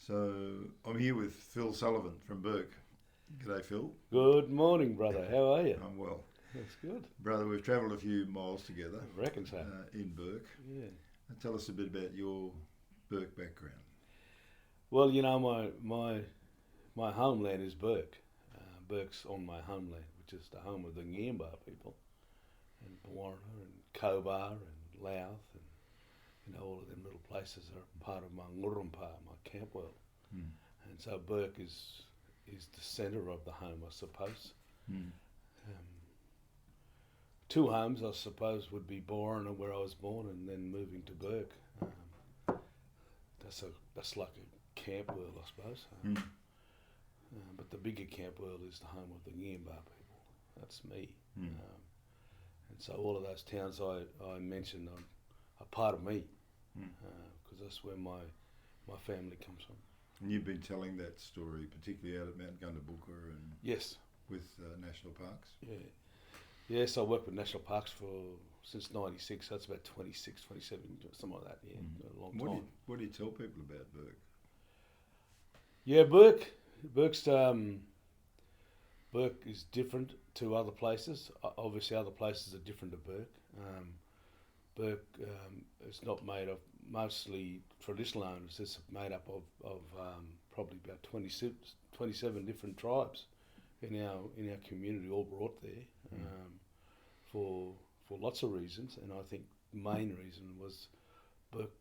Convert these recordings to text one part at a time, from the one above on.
So I'm here with Phil Sullivan from Burke. G'day, Phil. Good morning, brother. How are you? I'm well. That's good. Brother, we've travelled a few miles together I reckon so. in Burke. Yeah. And tell us a bit about your Burke background. Well, you know, my homeland is Burke. Burke's on my homeland, which is the home of the Ngiyambaa people, and Bawarna and Cobar and Louth, and all of them little places are part of my Ngurumpa, my camp world. Mm. And so Burke is the centre of the home, I suppose. Mm. Two homes, I suppose, would be Bawarna, where I was born, and then moving to Burke. That's like a camp world, I suppose. Mm. But the bigger camp world is the home of the Ngiyambaa people. That's me. Mm. And so all of those towns I mentioned are part of me, because that's where my family comes from. And you've been telling that story, particularly out at Mount Gundabooka and Yes. with national parks. Yeah. Yes, I worked with national parks since '96. So that's about 26, 27, something like that. Yeah, a long time. What do you tell people about Burke? Yeah, Burke is different to other places. Obviously, other places are different to Burke. Burke is not made of mostly traditional owners. It's made up of probably about 27 different tribes in our community, all brought there for lots of reasons. And I think the main reason was Burke,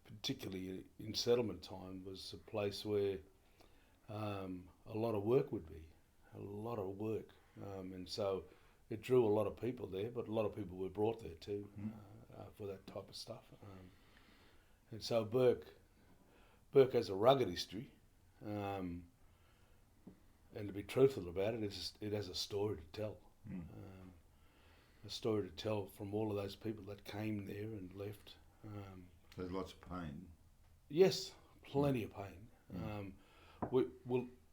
particularly in settlement time, was a place where a lot of work would be, and so it drew a lot of people there, but a lot of people were brought there too for that type of stuff. And so Burke has a rugged history, and to be truthful about it, it has a story to tell. A story to tell from all of those people that came there and left. There's lots of pain. Yes, plenty of pain.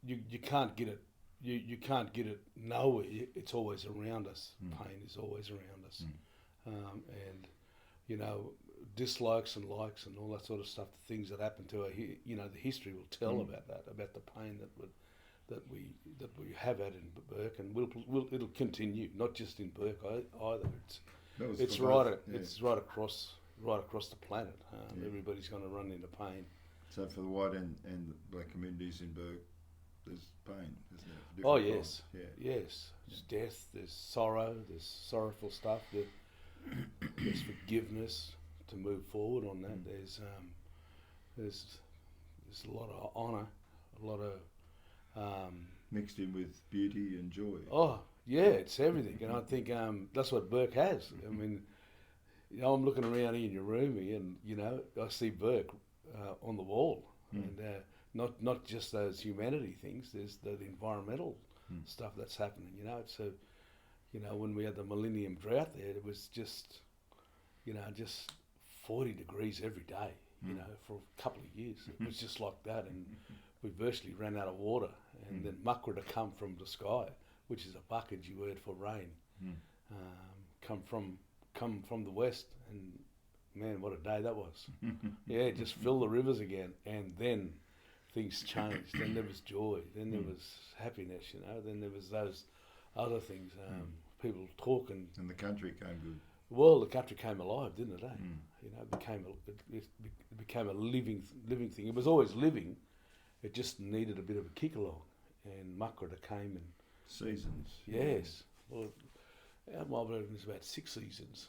You can't get it. You can't get it nowhere. It's always around us. Pain is always around us, and you know, dislikes and likes and all that sort of stuff. The things that happen to her. The history will tell about that, about the pain that we have had in Burke, and it'll continue. Not just in Burke either. It's right across the planet. Everybody's going to run into pain. So for the white and black communities in Burke, there's pain, isn't there? Oh yes, yeah. yes. There's death. There's sorrow. There's sorrowful stuff. There's forgiveness to move forward on that. There's a lot of honour, a lot of mixed in with beauty and joy. Oh yeah, it's everything, and I think that's what Burke has. I mean, I'm looking around here in your room here, and I see Burke on the wall, and not just those humanity things. There's the environmental stuff that's happening. It's when we had the Millennium Drought there, it was just 40 degrees every day. For a couple of years, it was just like that, and we virtually ran out of water. And then muck would have come from the sky, which is a Bakaji word for rain, come from the west, and man, what a day that was. Yeah, just fill the rivers again, and then things changed. Then there was joy, then there was happiness, then there was those other things, people talking. And the country came good. Well, the country came alive, didn't it? It became a living thing. It was always living. It just needed a bit of a kick along, and Makarata came and seasons. Yes, well, our Melbourne is about 6 seasons.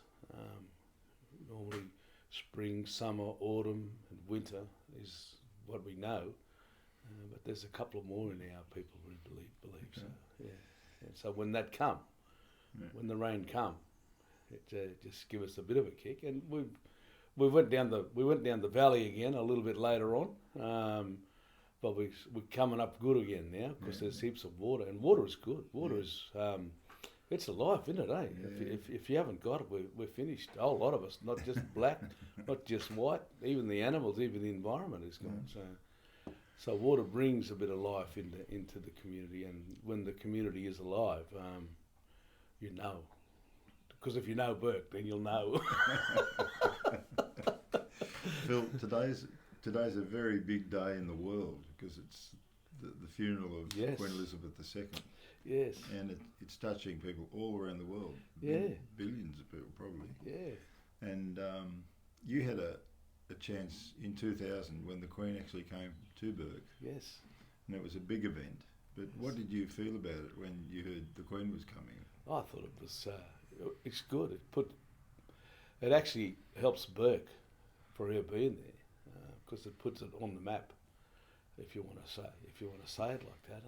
Normally, spring, summer, autumn, and winter is what we know. But there's a couple more in our people who believe. So, yeah. And so when that come, when the rain come, it just give us a bit of a kick, and we went down the valley again a little bit later on. But we're coming up good again now because there's heaps of water, and water is good. Water is it's alive, isn't it? Eh? Yeah. If you haven't got it, we're finished. A whole lot of us, not just black, not just white. Even the animals, even the environment is gone. So water brings a bit of life into the community, and when the community is alive, because if you know Burke, then you'll know. Phil, today's today's a very big day in the world because it's the funeral of Yes. Queen Elizabeth II. Yes. And it's touching people all around the world. Yeah. Billions of people, probably. Yeah. And you had a chance in 2000 when the Queen actually came to Bourke, Yes. and it was a big event. But what did you feel about it when you heard the Queen was coming? I thought it was. It's good. It actually helps Bourke for her being there because it puts it on the map. If you want to say it like that.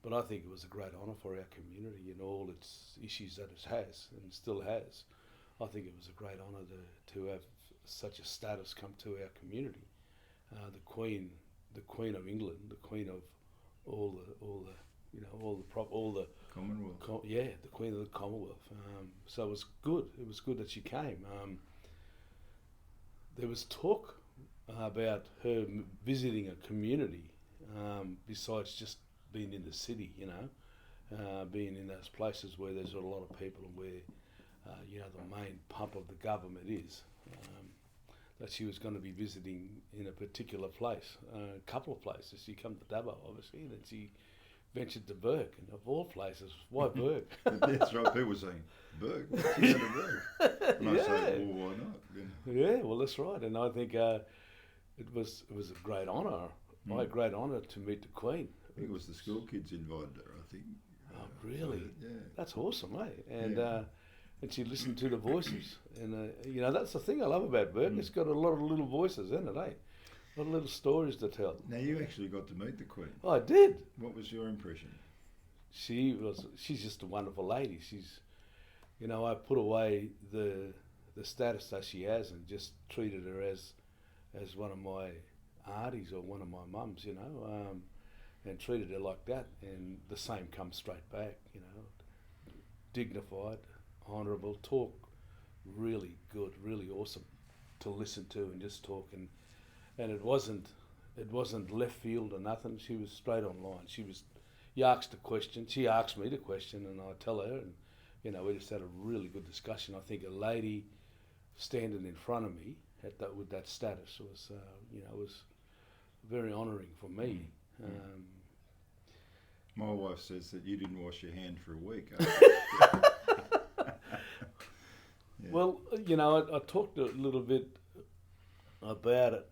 But I think it was a great honour for our community and all its issues that it has and still has. I think it was a great honour to have such a status come to our community. The Queen of England, the Queen of all the Commonwealth. the Queen of the Commonwealth. So it was good. It was good that she came. There was talk about her visiting a community besides just being in the city, being in those places where there's a lot of people and where, the main pump of the government is. That she was going to be visiting in a particular place, a couple of places. She come to Dubbo, obviously, and then she ventured to Bourke, and of all places, why Bourke? That's right. People were saying, Bourke? What's she going to Bourke? And I say, well, why not? Yeah, well, that's right. And I think it was a great honour, my great honour to meet the Queen. I think it was the school kids invited her, I think. Oh, really? Yeah. That's awesome, eh? And Yeah. and she listened to the voices, and that's the thing I love about Bourke. It's got a lot of little voices in it, eh? A lot of little stories to tell. Now, you actually got to meet the Queen. I did. What was your impression? She's just a wonderful lady. She's, I put away the status that she has and just treated her as one of my aunties or one of my mums, and treated her like that. And the same comes straight back, dignified, honourable, talk really good, really awesome to listen to and just talk. And it wasn't left field or nothing. She was straight on line. You asked a question, she asked me the question, and I tell her, and we just had a really good discussion. I think a lady standing in front of me with that status was was very honouring for me. My wife says that you didn't wash your hand for a week. Yeah. Well, I talked a little bit about it.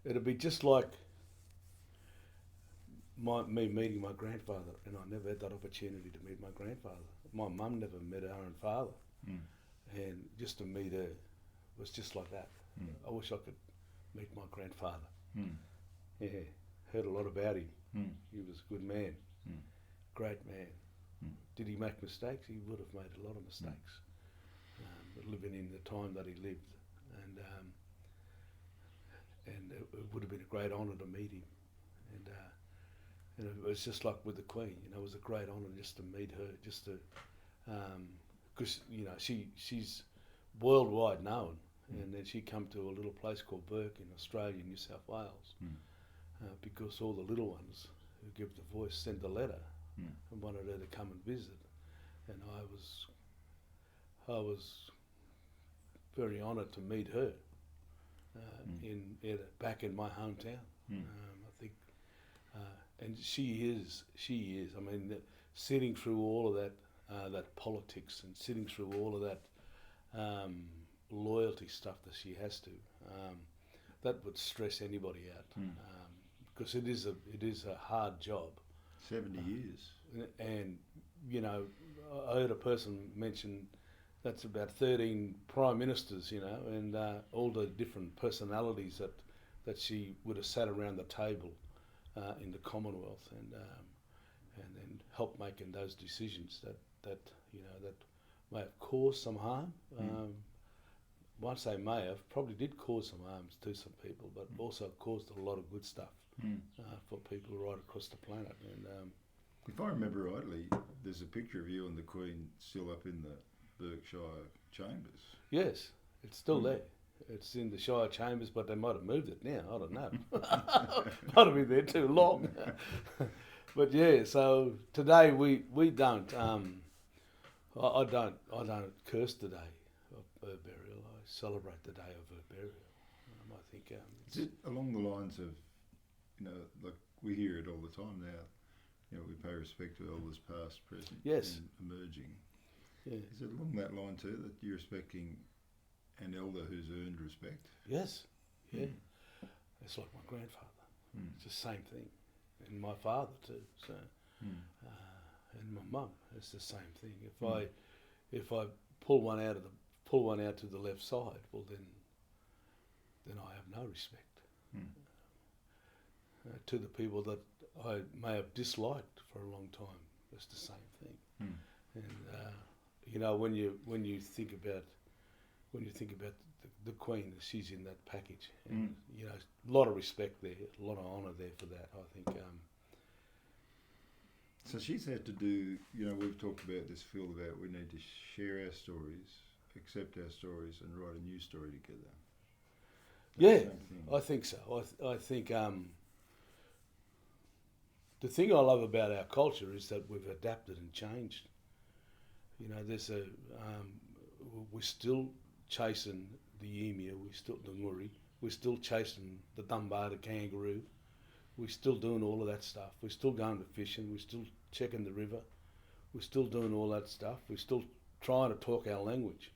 It'd be just like me meeting my grandfather, and I never had that opportunity to meet my grandfather. My mum never met her own father, and just to meet her was just like that. I wish I could meet my grandfather. Yeah, heard a lot about him. He was a good man, great man. Did he make mistakes? He would have made a lot of mistakes, living in the time that he lived, and it would have been a great honour to meet him, and it was just like with the Queen, it was a great honour just to meet her, just to, because she's worldwide known, and then she come to a little place called Bourke in Australia, New South Wales, because all the little ones who give the voice sent a letter and wanted her to come and visit, and I was very honoured to meet her back in my hometown. I think, and she is. I mean, sitting through all of that politics and sitting through all of that loyalty stuff that she has to, that would stress anybody out, because it is a hard job. 70 years. And, I heard a person mention that's about 13 prime ministers, and all the different personalities that she would have sat around the table in the Commonwealth and then help making those decisions that may have caused some harm. Once they may have, probably did cause some harm to some people, but also caused a lot of good stuff for people right across the planet. And if I remember rightly, there's a picture of you and the Queen still up in the Berkshire Chambers. yes, it's still there. It's in the Shire Chambers, but they might have moved it now. I don't know. Might have been there too long. But yeah, so today we don't. I don't curse the day of her burial. I celebrate the day of her burial. think Is it along the lines of, like we hear it all the time now, we pay respect to elders past, present, Yes. and emerging. Yeah. Is it along that line too, that you're respecting an elder who's earned respect? Yes, yeah. Mm. It's like my grandfather. Mm. It's the same thing, and my father too. So, Mm. and my mum, it's the same thing. Mm. If I pull one out to the left side, well then I have no respect Mm. to the people that I may have disliked for a long time. It's the same thing. Mm. And when you think about the Queen, she's in that package, and a lot of respect there, a lot of honour there for that. I think. So she's had to do, we've talked about this, Phil, about we need to share our stories, accept our stories, and write a new story together. Yeah, Same thing. I think so. I think the thing I love about our culture is that we've adapted and changed. We're still chasing the emu, the nguri, we're still chasing the Dunbar, the kangaroo. We're still doing all of that stuff. We're still going to fishing. We're still checking the river. We're still doing all that stuff. We're still trying to talk our language.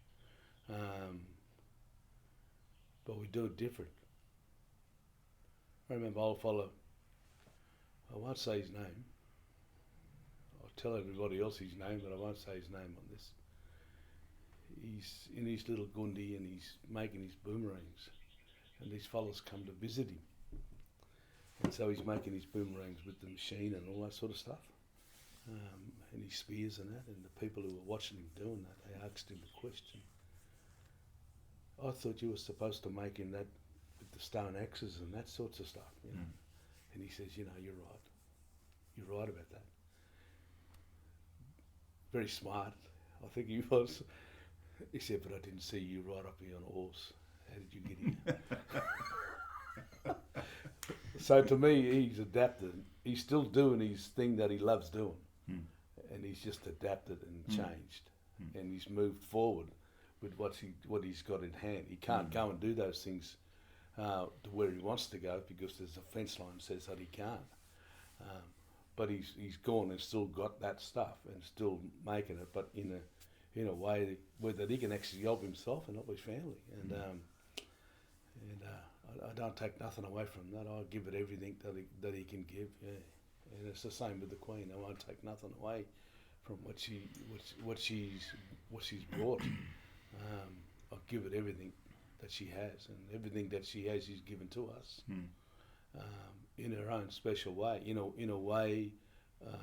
But we do it different. I remember old fellow, I won't say his name. I'll tell everybody else his name, but I won't say his name on this. He's in his little gundi and he's making his boomerangs. And these fellas come to visit him. And so he's making his boomerangs with the machine and all that sort of stuff. And his spears and that. And the people who were watching him doing that, they asked him a question. I thought you were supposed to make him that with the stone axes and that sorts of stuff. And he says, you're right. You're right about that. Very smart. I think he was. He said, but I didn't see you ride up here on a horse. How did you get here? So to me, he's adapted. He's still doing his thing that he loves doing. Mm. And he's just adapted and changed. Mm. And he's moved forward with what he's got in hand. He can't go and do those things to where he wants to go because there's a fence line that says that he can't. But he's gone and still got that stuff and still making it, but in a way where that he can actually help himself and help his family. And I don't take nothing away from that. I give it everything that he can give. Yeah, and it's the same with the Queen. I won't take nothing away from what she's brought. I'll give it everything that she has, and everything that she has, she's given to us in her own special way. In a way,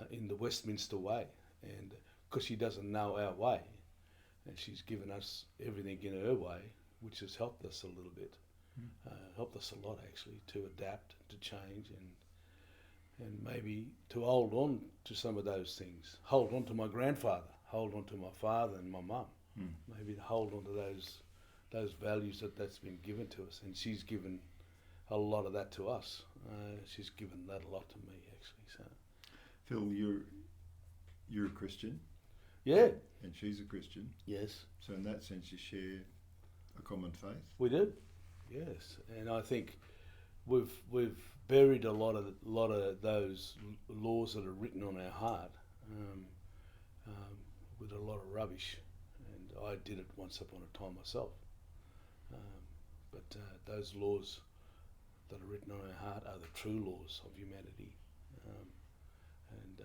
in the Westminster way, and because she doesn't know our way, and she's given us everything in her way, which has helped us a little bit. Helped us a lot actually to adapt, to change, and maybe to hold on to some of those things. Hold on to my grandfather. Hold on to my father and my mum. Maybe to hold on to those values that's been given to us, and she's given a lot of that to us. She's given that a lot to me actually. So, Phil, you're a Christian. Yeah. And she's a Christian. Yes. So in that sense, you share a common faith. We do. Yes, and I think we've buried a lot of those laws that are written on our heart with a lot of rubbish, and I did it once upon a time myself. But those laws that are written on our heart are the true laws of humanity, and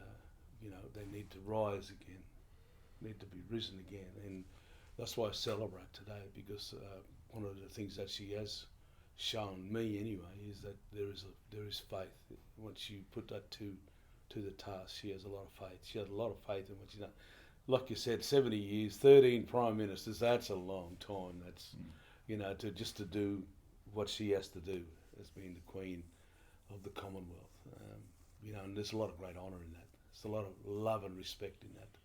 they need to rise again, need to be risen again, and that's why I celebrate today, because one of the things that she has shown me anyway is that there is faith. Once you put that to the task, she has a lot of faith. She has a lot of faith in what she's done. Like you said, 70 years, 13 prime ministers, that's a long time. That's, to do what she has to do as being the Queen of the Commonwealth. And there's a lot of great honour in that. There's a lot of love and respect in that.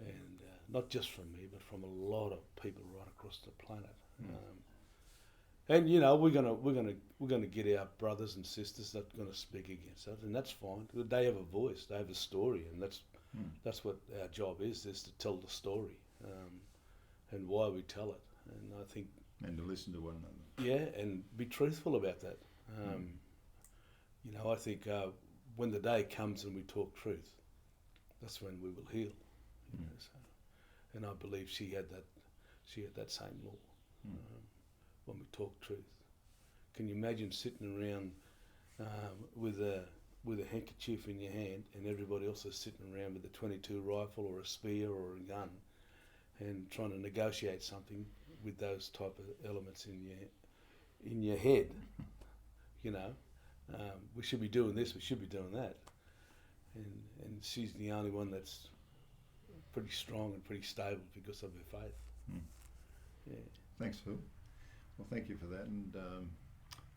And not just from me, but from a lot of people right across the planet. And we're gonna get our brothers and sisters that are gonna speak against us, and that's fine. They have a voice, they have a story, and that's what our job is to tell the story, and why we tell it. And I think And to listen to one another. Yeah, and be truthful about that. You know, I think when the day comes and we talk truth, that's when we will heal. You know, so, and I believe she had that. She had that same law when we talk truth. Can you imagine sitting around with a handkerchief in your hand, and everybody else is sitting around with a .22 rifle or a spear or a gun, and trying to negotiate something with those type of elements in your head? You know, we should be doing this, we should be doing that, and she's the only one that's pretty strong and pretty stable because of her faith. Yeah. Thanks, Phil. Well, thank you for that, and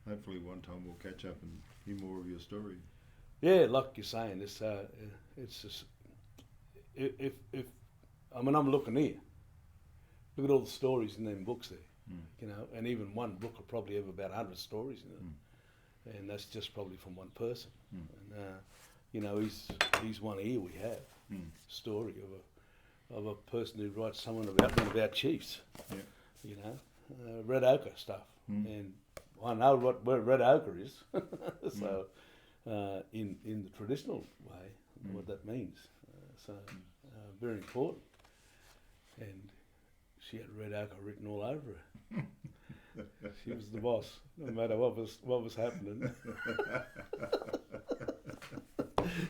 hopefully one time we'll catch up and hear more of your story. Yeah, like you're saying, it's just if I mean, I'm looking here. Look at all the stories in them books there, you know, and even one book will probably have about 100 stories in it, and that's just probably from one person. And you know, he's one here we have story of a person who writes someone about one of our chiefs. Yeah. You know, red ochre stuff, and I know what red ochre is. So. In the traditional way, what that means. Very important. And she had red ochre written all over her. She was the boss, no matter what was happening.